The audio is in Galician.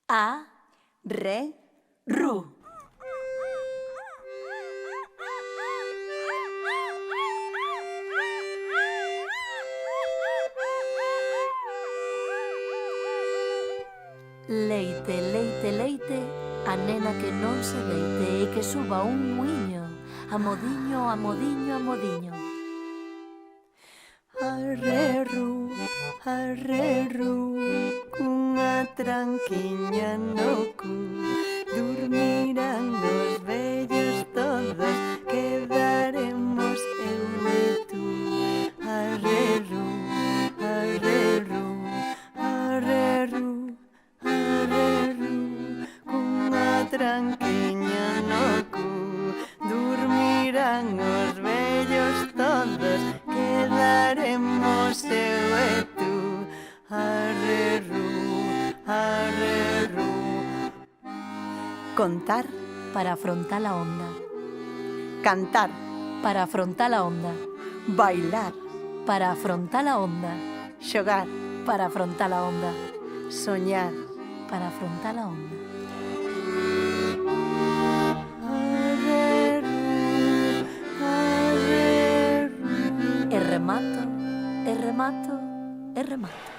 A, re, ru. Leite, leite, leite, a nena que non se deite e que suba un muiño, a modiño, a modiño, a modiño. Arreru, arreru, cunha tranquiña no cu, dormirán os vellos todos, quedaremos eu e tú. Arreru, arreru, arreru, arreru, cunha tranquiña no cu, dormirán os vellos todos, quedaremos eu e tú. Arreru, arreru. Contar Para afrontar a onda, cantar, para afrontar a onda, bailar, para afrontar a onda, xogar, para afrontar a onda, soñar. para afrontar a onda. Arreru, arreru. E remato, e remato, e remato.